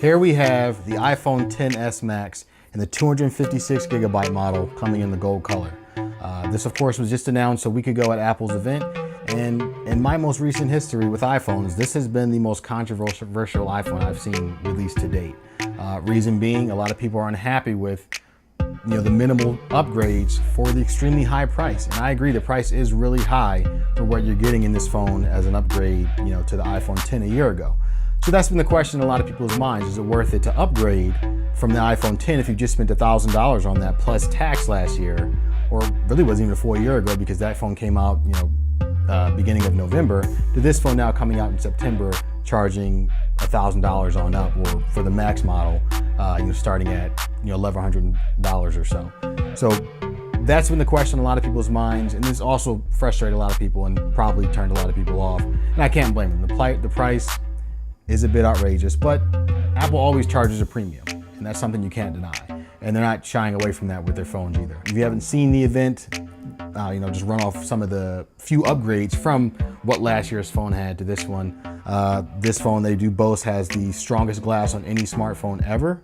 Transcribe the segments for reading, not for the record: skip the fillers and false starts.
Here we have the iPhone XS Max and the 256GB model coming in the gold color. This of course was just announced a week ago at Apple's event, and in my most recent history with iPhones, this has been the most controversial iPhone I've seen released to date. Reason being, a lot of people are unhappy with the minimal upgrades for the extremely high price. And I agree, the price is really high for what you're getting in this phone as an upgrade, to the iPhone X a year ago. So that's been the question in a lot of people's minds. Is it worth it to upgrade from the iPhone X if you just spent $1,000 on that plus tax last year, or really wasn't even a full year ago because that phone came out, beginning of November, to this phone now coming out in September, charging $1,000 on up, or for the Max model, starting at $1,100 or so. So that's been the question in a lot of people's minds, and this also frustrated a lot of people and probably turned a lot of people off. And I can't blame them. The price is a bit outrageous, but Apple always charges a premium, and that's something you can't deny. And they're not shying away from that with their phones either. If you haven't seen the event, just run off some of the few upgrades from what last year's phone had to this one. This phone, they do boast, has the strongest glass on any smartphone ever.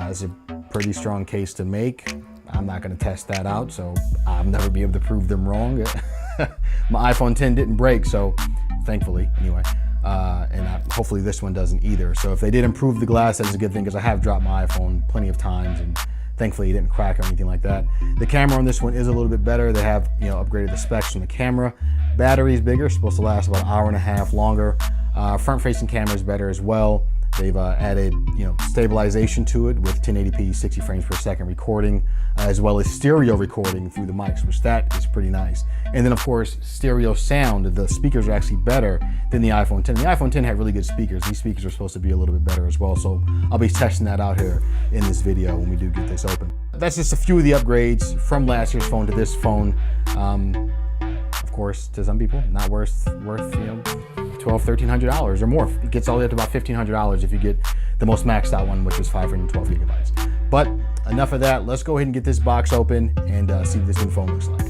It's a pretty strong case to make. I'm not going to test that out, so I'll never be able to prove them wrong. My iPhone X didn't break, so thankfully, anyway. Hopefully this one doesn't either. So if they did improve the glass, that's a good thing, because I have dropped my iPhone plenty of times, and thankfully it didn't crack or anything like that. The camera on this one is a little bit better. They have upgraded the specs on the camera. Battery is bigger, supposed to last about an hour and a half longer. Front-facing camera is better as well. They've added stabilization to it with 1080p 60 frames per second recording, as well as stereo recording through the mics, which that is pretty nice. And then of course stereo sound. The speakers are actually better than the iPhone X. The iPhone X had really good speakers. These speakers are supposed to be a little bit better as well, so I'll be testing that out here in this video when we do get this open. That's just a few of the upgrades from last year's phone to this phone. Of course, to some people, not worth $1,200–1,300 or more. It gets all the way up to about $1,500 if you get the most maxed out one, which is 512GB. But enough of that. Let's go ahead and get this box open and see what this new phone looks like.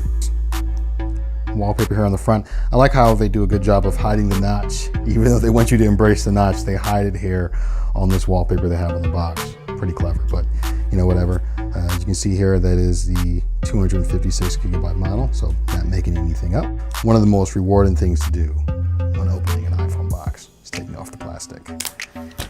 Wallpaper here on the front. I like how they do a good job of hiding the notch. Even though they want you to embrace the notch, they hide it here on this wallpaper they have on the box. Pretty clever, but whatever. As you can see here, that is the 256GB model, so not making anything up. One of the most rewarding things to do when opening an iPhone box is taking off the plastic.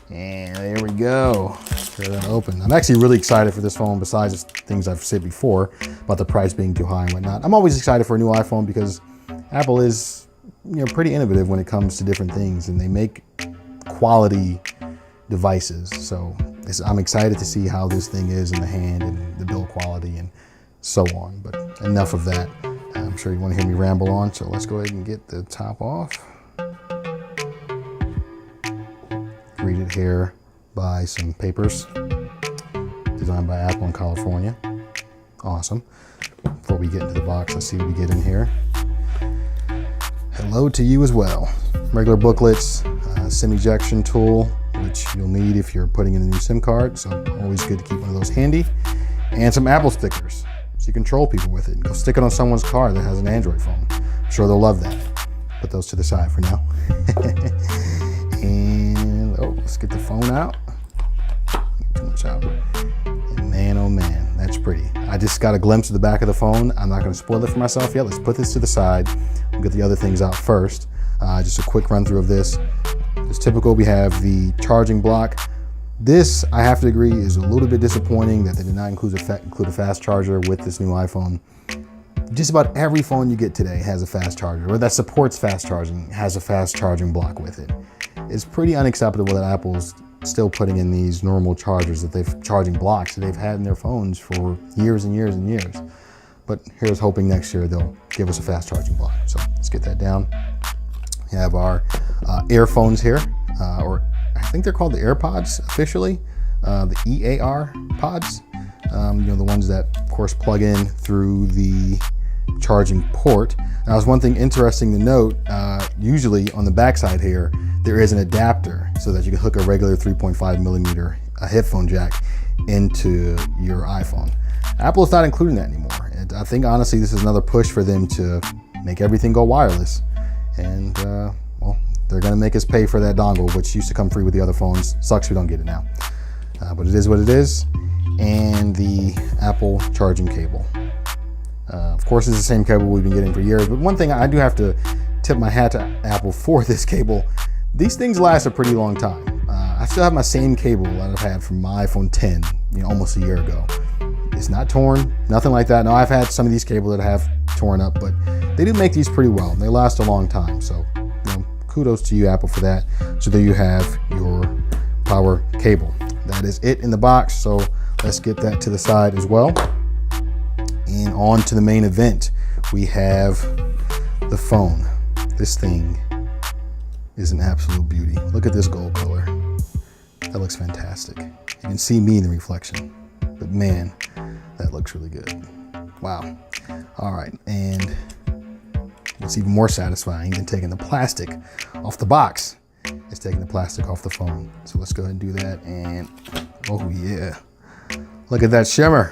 And there we go. Tear that open. I'm actually really excited for this phone, besides the things I've said before about the price being too high and whatnot. I'm always excited for a new iPhone because Apple is pretty innovative when it comes to different things, and they make quality devices. So I'm excited to see how this thing is in the hand and the build quality and so on. But enough of that. I'm sure you want to hear me ramble on, so let's go ahead and get the top off. Greeted here by some papers designed by Apple in California. Awesome. Before we get into the box, let's see what we get in here. Hello to you as well. Regular booklets, SIM ejection tool, which you'll need if you're putting in a new SIM card, so always good to keep one of those handy. And some Apple stickers, so you control people with it. Go stick it on someone's car that has an Android phone. I'm sure they'll love that. Put those to the side for now. And let's get the phone out. Too much out. And man, oh man, that's pretty. I just got a glimpse of the back of the phone. I'm not going to spoil it for myself yet. Let's put this to the side. We'll get the other things out first. Just a quick run through of this. As typical, we have the charging block. This, I have to agree, is a little bit disappointing that they did not include a fast charger with this new iPhone. Just about every phone you get today has a fast charger, or that supports fast charging, has a fast charging block with it. It's pretty unacceptable that Apple's still putting in these normal chargers, charging blocks that they've had in their phones for years and years and years. But here's hoping next year they'll give us a fast charging block. So let's get that down. We have our earphones here, or I think they're called the AirPods officially, the EAR pods. The ones that, of course, plug in through the charging port. Now, there's one thing interesting to note. Usually on the backside here, there is an adapter so that you can hook a regular 3.5mm headphone jack into your iPhone. Apple is not including that anymore. And I think honestly, this is another push for them to make everything go wireless. And well, They're gonna make us pay for that dongle, which used to come free with the other phones. Sucks we don't get it now. But it is what it is. And the Apple charging cable. Of course, it's the same cable we've been getting for years, but one thing I do have to tip my hat to Apple for this cable. These things last a pretty long time. I still have my same cable that I've had from my iPhone 10, almost a year ago. It's not torn, nothing like that. Now, I've had some of these cables that have torn up, but they do make these pretty well. They last a long time, so kudos to you, Apple, for that. So there you have your power cable. That is it in the box, so let's get that to the side as well. And on to the main event. We have the phone. This thing is an absolute beauty. Look at this gold color. That looks fantastic. You can see me in the reflection, but man, that looks really good. Wow. All right, and what's even more satisfying than taking the plastic off the box is taking the plastic off the phone. So let's go ahead and do that, and oh yeah. Look at that shimmer.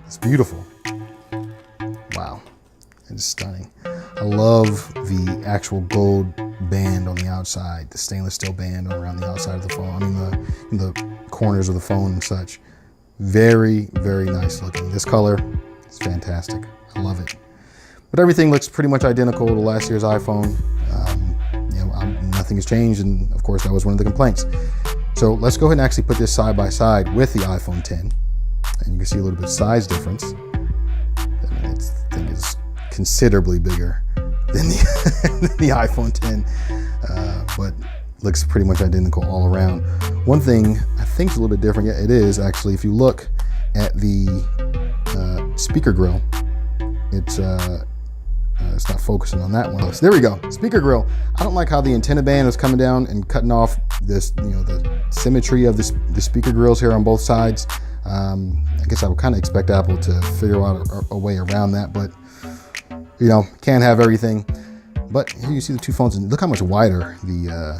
It's beautiful. Wow, it's stunning. I love the actual gold band on the outside, the stainless steel band around the outside of the phone. I mean the corners of the phone and such. Very, very nice looking. This color is fantastic. I love it. But everything looks pretty much identical to last year's iPhone. Nothing has changed, and of course that was one of the complaints. So let's go ahead and actually put this side by side with the iPhone 10, and you can see a little bit of size difference. I mean, this thing is considerably bigger than the iPhone 10, but looks pretty much identical all around. One thing I think is a little bit different, yeah, it is actually, if you look at the speaker grill, it's not focusing on that one. So there we go, speaker grill. I don't like how the antenna band is coming down and cutting off this, the symmetry of the speaker grills here on both sides. I guess I would kind of expect Apple to figure out a way around that, but can't have everything. But here you see the two phones, and look how much wider the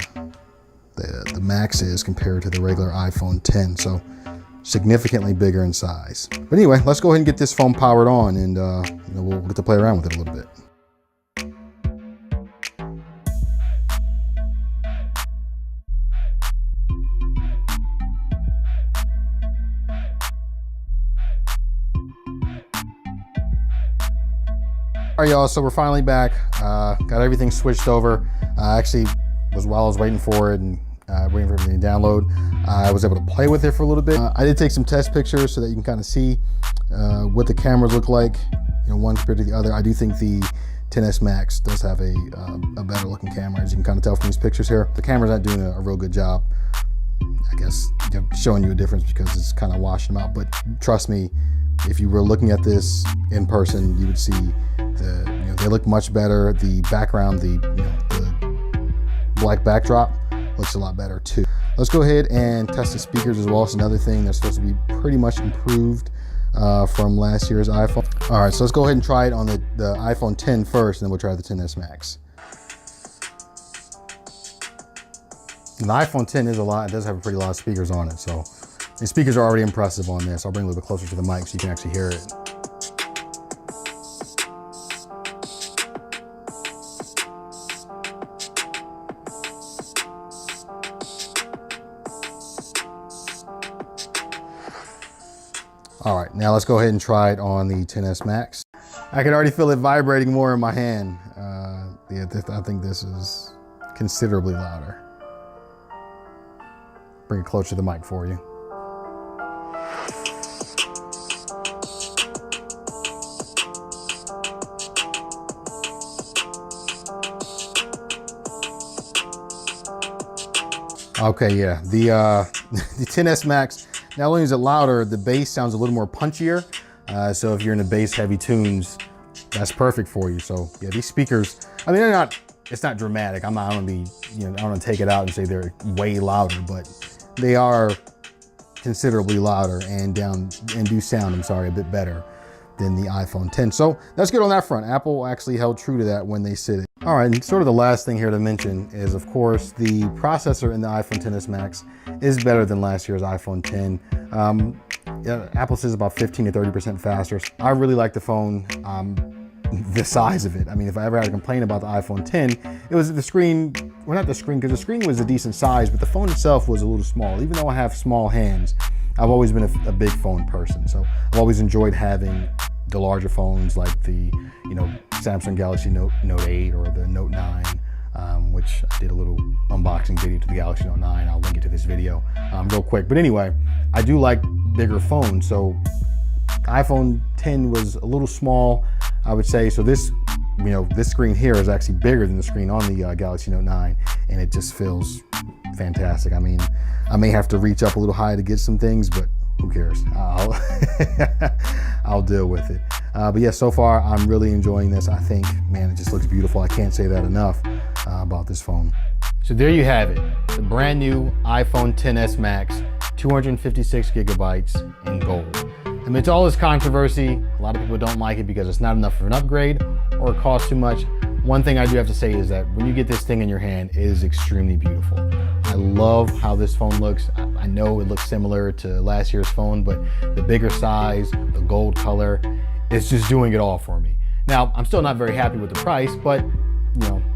Max is compared to the regular iPhone 10. So significantly bigger in size. But anyway, let's go ahead and get this phone powered on, and we'll get to play around with it a little bit. All right, y'all, so we're finally back. Got everything switched over. Actually, while I was waiting for it and waiting for everything to download, I was able to play with it for a little bit. I did take some test pictures so that you can kind of see what the cameras look like, one compared to the other. I do think the XS Max does have a better looking camera, as you can kind of tell from these pictures here. The camera's not doing a real good job, I guess, showing you a difference because it's kind of washing them out. But trust me, if you were looking at this in person, you would see they look much better. The background, the black backdrop looks a lot better too. Let's go ahead and test the speakers as well. It's another thing that's supposed to be pretty much improved from last year's iPhone. All right, so let's go ahead and try it on the iPhone 10 first, and then we'll try the XS Max. And the iPhone 10 is it does have a pretty lot of speakers on it, so the speakers are already impressive on this. I'll bring it a little bit closer to the mic so you can actually hear it. All right, now let's go ahead and try it on the XS Max. I can already feel it vibrating more in my hand. I think this is considerably louder. Bring it closer to the mic for you. Okay, yeah, the XS Max, not only is it louder, the bass sounds a little more punchier. So if you're into bass heavy tunes, that's perfect for you. So yeah, these speakers, I mean, it's not dramatic. I'm not gonna be, I'm gonna take it out and say they're way louder, but they are considerably louder and do sound, a bit better than the iPhone 10. So that's good on that front. Apple actually held true to that when they said it. All right, and sort of the last thing here to mention is, of course, the processor in the iPhone XS Max is better than last year's iPhone 10. Yeah, Apple says about 15 to 30% faster. I really like the phone, the size of it. I mean, if I ever had a complaint about the iPhone 10, it was the screen well, not the screen, because the screen was a decent size, but the phone itself was a little small. Even though I have small hands, I've always been a big phone person. So I've always enjoyed having the larger phones like the, Samsung Galaxy Note 8 or the Note 9, which I did a little unboxing video to the Galaxy Note 9. I'll link it to this video real quick. But anyway, I do like bigger phones. So iPhone 10 was a little small, I would say. So this, this screen here is actually bigger than the screen on the Galaxy Note 9, and it just feels fantastic. I mean, I may have to reach up a little high to get some things, but who cares? I'll deal with it. But yeah, so far I'm really enjoying this. I think, man, it just looks beautiful. I can't say that enough about this phone. So there you have it, the brand new iPhone XS Max, 256 gigabytes in gold. Amidst all this controversy, a lot of people don't like it because it's not enough of an upgrade or it costs too much. One thing I do have to say is that when you get this thing in your hand, it is extremely beautiful. I love how this phone looks. I know it looks similar to last year's phone, but the bigger size, the gold color, it's just doing it all for me. Now, I'm still not very happy with the price, but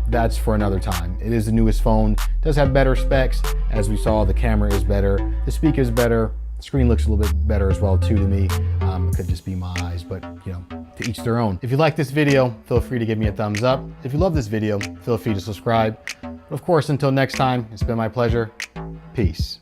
that's for another time. It is the newest phone, it does have better specs. As we saw, the camera is better, the speaker is better, the screen looks a little bit better as well too to me. It could just be my eyes, but to each their own. If you like this video, feel free to give me a thumbs up. If you love this video, feel free to subscribe. But of course, until next time, it's been my pleasure. Peace.